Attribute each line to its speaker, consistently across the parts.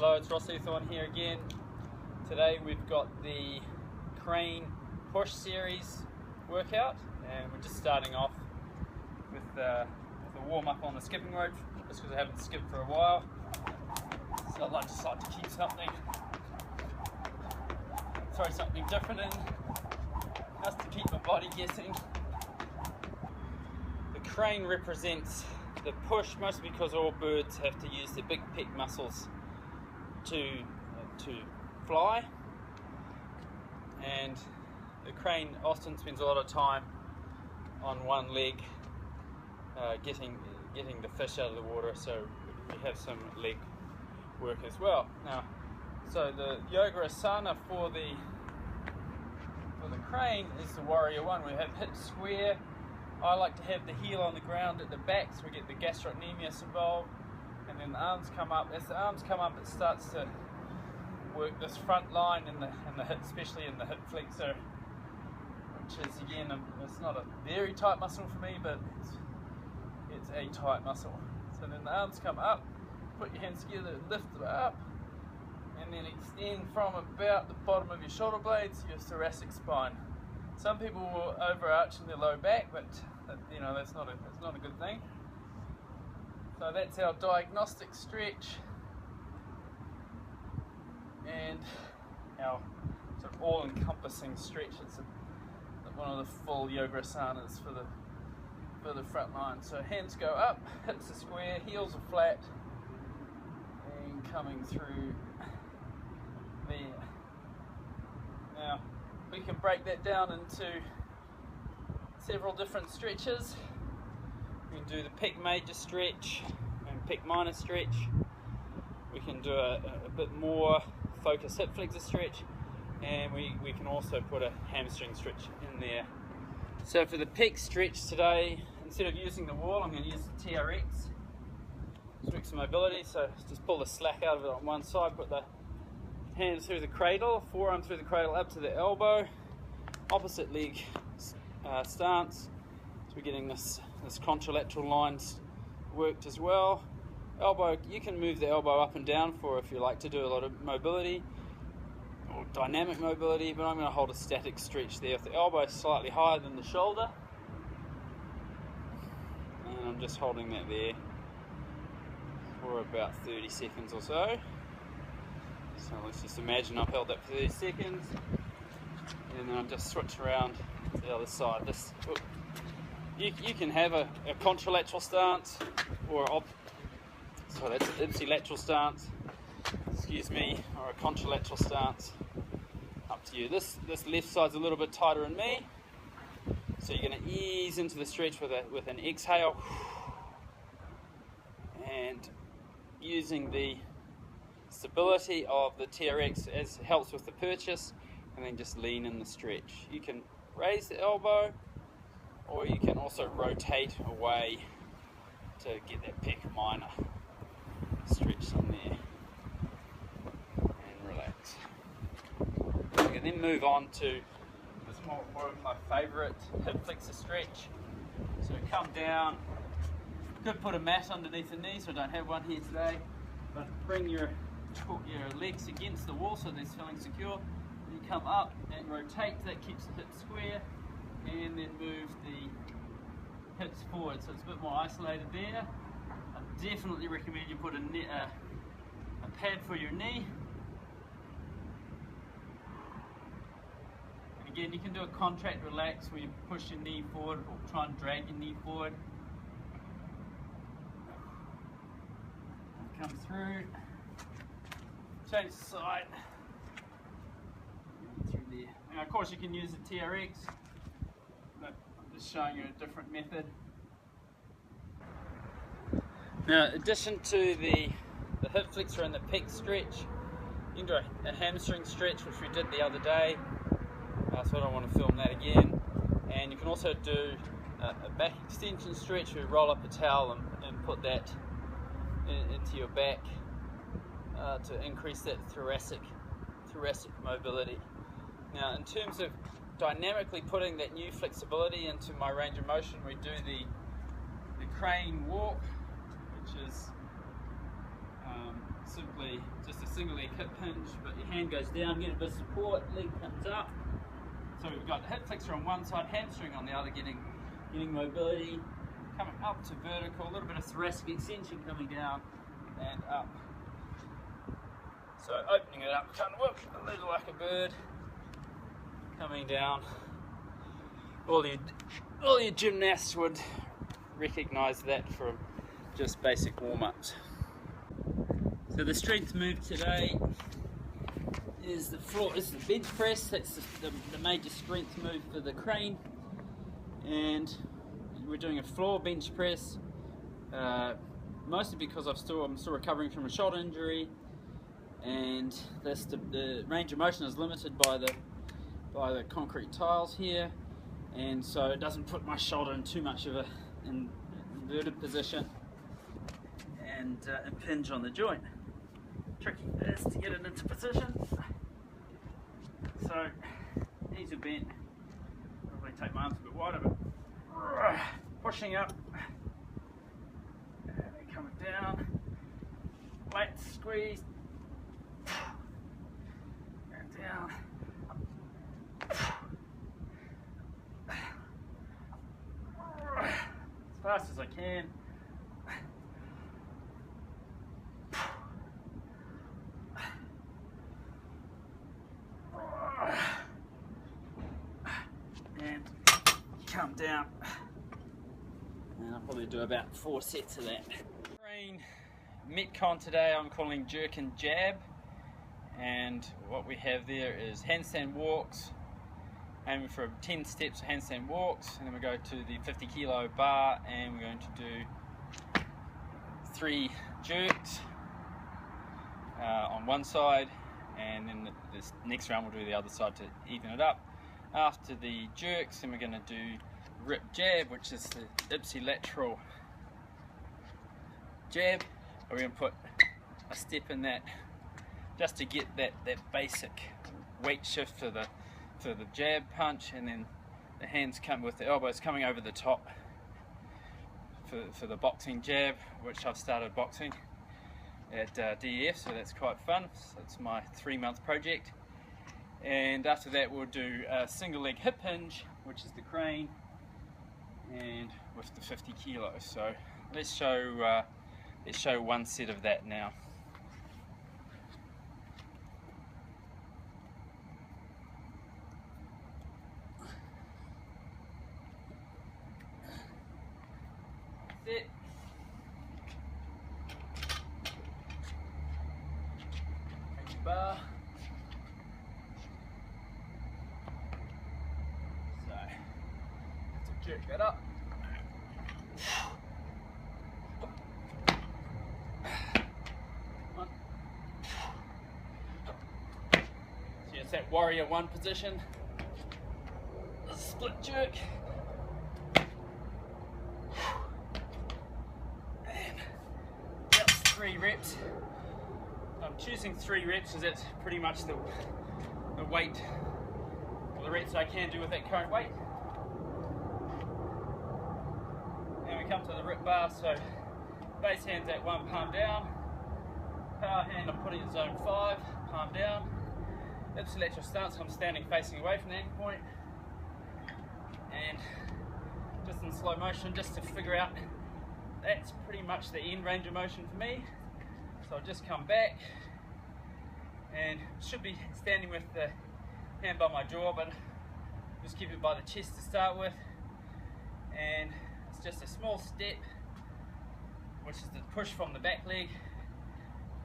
Speaker 1: Hello, it's Ross Uthorn here again. Today we've got the crane push series workout, and we're just starting off with a warm up on the skipping rope, just because I haven't skipped for a while. So I'd just like to keep something, throw something different in, just to keep my body guessing. The crane represents the push, mostly because all birds have to use their big pec muscles to fly, and the crane often spends a lot of time on one leg getting the fish out of the water, so we have some leg work as well. Now, so the yoga asana for the crane is the warrior one. We have hips square. I like to have the heel on the ground at the back, so we get the gastrocnemius involved, and then the arms come up. As the arms come up, it starts to work this front line in the hip, especially in the hip flexor, which is, again, it's not a very tight muscle for me, but it's a tight muscle. So then the arms come up, put your hands together, lift it up, and then extend from about the bottom of your shoulder blades to your thoracic spine. Some people will overarch in their low back, but you know, that's not a good thing. So that's our diagnostic stretch and our sort of all-encompassing stretch. It's one of the full yoga asanas for the front line. So hands go up, hips are square, heels are flat, and coming through there. Now we can break that down into several different stretches. We can do the pec major stretch and pec minor stretch. We can do a bit more focused hip flexor stretch, and we can also put a hamstring stretch in there. So for the pec stretch today, instead of using the wall, I'm going to use the TRX. Strict some mobility, so just pull the slack out of it on one side, put the hands through the cradle, forearm through the cradle up to the elbow, opposite leg stance. So we're getting this contralateral lines worked as well. Elbow, you can move the elbow up and down for if you like to do a lot of mobility or dynamic mobility, but I'm going to hold a static stretch there with the elbow slightly higher than the shoulder, and I'm just holding that there for about 30 seconds or so. So let's just imagine I've held that for 30 seconds, and then I'll just switch around to the other side. You can have a contralateral stance or that's an ipsilateral stance, excuse me, or a contralateral stance. Up to you. This left side's a little bit tighter in me, so you're going to ease into the stretch with an exhale, and using the stability of the TRX as helps with the purchase, and then just lean in the stretch. You can raise the elbow, or you can also rotate away to get that pec minor stretch in there and relax. You can then move on to this more of my favourite hip flexor stretch. So come down, you could put a mat underneath the knees, so I don't have one here today, but bring your legs against the wall so they're feeling secure. You come up and rotate, that keeps the hips square, and then move the hips forward, so it's a bit more isolated there. I definitely recommend you put a pad for your knee. And again, you can do a contract relax where you push your knee forward or try and drag your knee forward. Come through, change the side, through there. Now, of course, you can use the TRX, but I'm just showing you a different method. Now, in addition to the hip flexor and the pec stretch, you can do a hamstring stretch, which we did the other day, so I don't want to film that again. And you can also do a back extension stretch where you roll up a towel and put that into your back to increase that thoracic mobility. Now, in terms of dynamically putting that new flexibility into my range of motion, we do the crane walk, which is simply just a single leg hip hinge, but your hand goes down, get a bit of support, leg comes up. So we've got the hip flexor on one side, hamstring on the other, getting mobility, coming up to vertical, a little bit of thoracic extension coming down and up. So opening it up, kind of whoop, a little like a bird, coming down. All your gymnasts would recognise that from just basic warm-ups. So the strength move today is the bench press. That's the major strength move for the crane, and we're doing a floor bench press, mostly because I'm still recovering from a shoulder injury, and the range of motion is limited by the concrete tiles here, and so it doesn't put my shoulder in too much of a inverted position and impinge on the joint. Tricky is to get it into position. So knees are bent. Probably take my arms a bit wider, but pushing up and then coming down. Lats squeeze and down. As fast as I can. And come down. And I'll probably do about 4 sets of that. Metcon today I'm calling jerk and jab, and what we have there is handstand walks, aiming for 10 steps of handstand walks, and then we go to the 50 kilo bar and we're going to do 3 jerks on one side, and then this next round we'll do the other side to even it up. After the jerks, then we're going to do rip jab, which is the ipsilateral jab. We're going to put a step in that just to get that basic weight shift for the jab punch, and then the hands come with the elbows coming over the top for the boxing jab, which I've started boxing at DEF, so that's quite fun. So it's my 3-month project. And after that we'll do a single leg hip hinge, which is the crane, and with the 50 kilos. So let's show one set of that now. Sit. Bar. So let's jerk that up. So it's that warrior 1 position. Split jerk. And that's 3 reps. I'm choosing 3 reps because that's pretty much the weight, or the reps I can do with that current weight. And we come to the rip bar, so base hand's at 1, palm down. Power hand I'm putting in zone 5, palm down. Ipsilateral stance, I'm standing facing away from the anchor point. And just in slow motion, just to figure out, that's pretty much the end range of motion for me. So I'll just come back and should be standing with the hand by my jaw, but just keep it by the chest to start with. And it's just a small step, which is the push from the back leg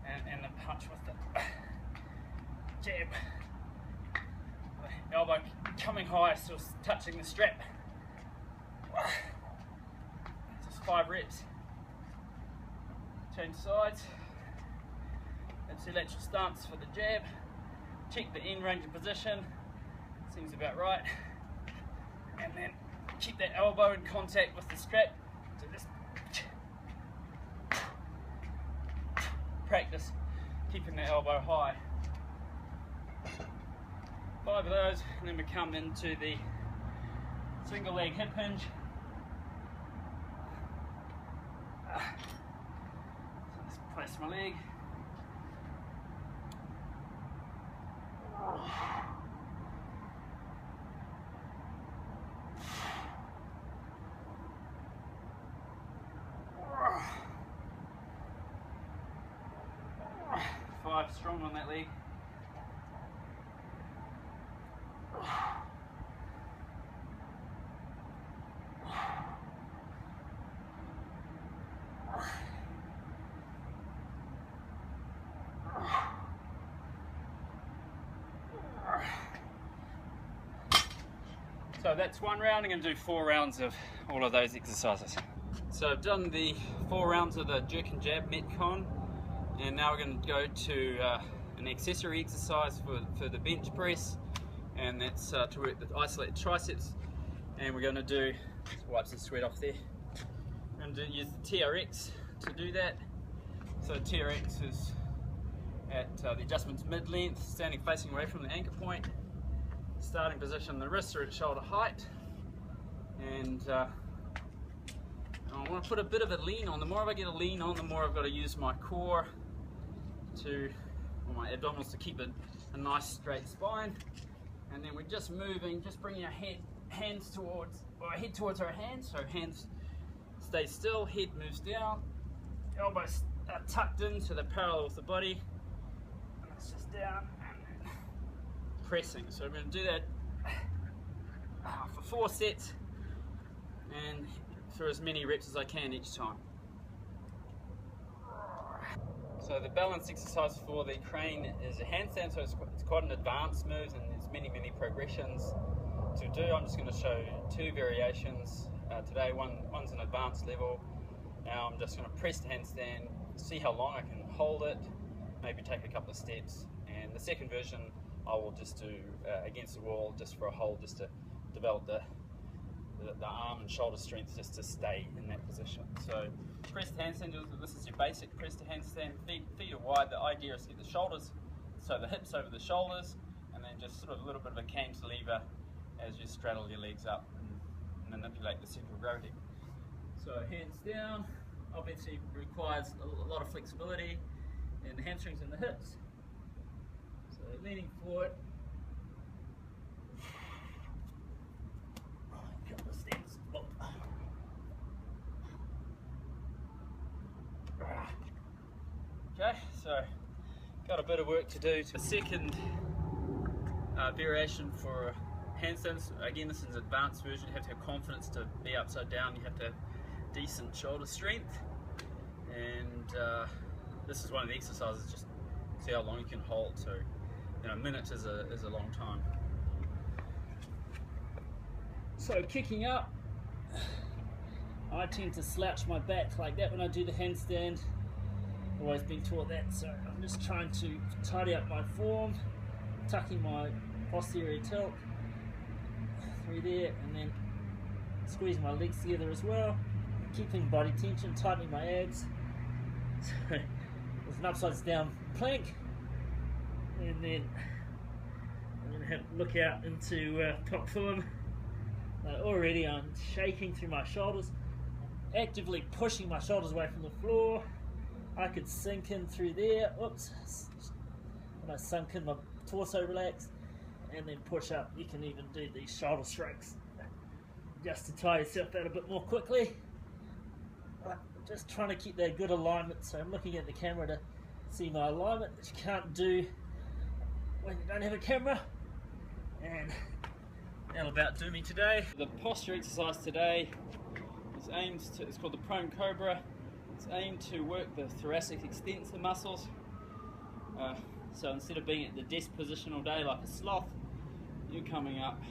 Speaker 1: and the punch with the jab. The elbow coming high, still touching the strap. Just 5 reps. Change sides. Ipsilateral stance for the jab. Check the end range of position. Seems about right. And then keep that elbow in contact with the strap. So just practice keeping the elbow high. 5 of those, and then we come into the single leg hip hinge. So just place my leg, strong on that leg. So that's one round. I'm going to do 4 rounds of all of those exercises. So I've done the 4 rounds of the jerk and jab Metcon, and now we're going to go to an accessory exercise for the bench press, and that's to work the isolated triceps. And we're going to do, just wipes the sweat off there, and use the TRX to do that. So TRX is at the adjustments mid-length, standing facing away from the anchor point. Starting position, the wrists are at shoulder height, and I want to put a bit of a lean on. The more I get a lean on, the more I've got to use my core or my abdominals to keep a nice straight spine. And then we're just moving, just bringing our hands towards, or our head towards our hands. So hands stay still, head moves down, elbows are tucked in so they're parallel with the body, and it's just down. Pressing. So I'm going to do that for 4 sets and for as many reps as I can each time. So the balance exercise for the crane is a handstand, so it's quite an advanced move and there's many progressions to do. I'm just going to show 2 variations today. One's an advanced level. Now I'm just going to press the handstand, see how long I can hold it, maybe take a couple of steps, and the second version I will just do against the wall, just for a hold, just to develop the arm and shoulder strength, just to stay in that position. So pressed handstand, this is your basic pressed handstand. Feet are wide. The idea is to get the shoulders, so the hips over the shoulders, and then just sort of a little bit of a cantilever as you straddle your legs up and manipulate the central gravity. So hands down, obviously requires a lot of flexibility in the hamstrings and the hips. Leaning forward, a couple of steps. Okay, so got a bit of work to do. The second variation for handstands, again this is an advanced version. You have to have confidence to be upside down, you have to have decent shoulder strength, and this is one of the exercises, just see how long you can hold. So a minute is a long time. So kicking up, I tend to slouch my back like that when I do the handstand. I've always been taught that, so I'm just trying to tidy up my form, tucking my posterior tilt through there, and then squeezing my legs together as well, keeping body tension, tightening my abs. So there's an upside down plank. And then I'm going to have a look out into top form. Already I'm shaking through my shoulders, actively pushing my shoulders away from the floor. I could sink in through there. Oops. When I sunk in, my torso relaxed, and then push up. You can even do these shoulder strokes just to tie yourself out a bit more quickly. Just trying to keep that good alignment. So I'm looking at the camera to see my alignment, which you can't do when you don't have a camera, and that'll about do me today. The posture exercise today is aimed to, it's called the prone cobra. It's aimed to work the thoracic extensor muscles. So instead of being at the desk position all day like a sloth, you're coming up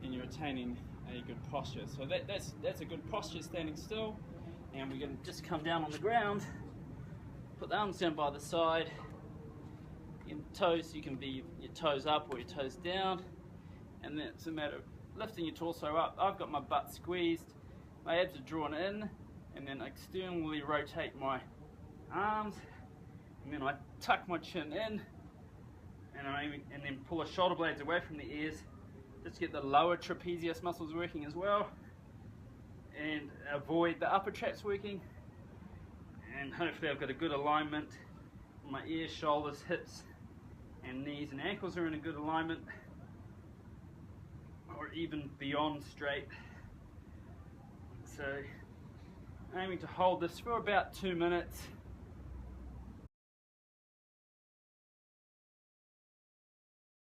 Speaker 1: and you're attaining a good posture. So that's a good posture, standing still. And we're going to just come down on the ground, put the arms down by the side. In toes, you can be your toes up or your toes down, and then it's a matter of lifting your torso up. I've got my butt squeezed, my abs are drawn in, and then externally rotate my arms, and then I tuck my chin in, and then pull the shoulder blades away from the ears, just to get the lower trapezius muscles working as well, and avoid the upper traps working, and hopefully I've got a good alignment. My ears, shoulders, hips, and knees and ankles are in a good alignment, or even beyond straight. So aiming to hold this for about 2 minutes.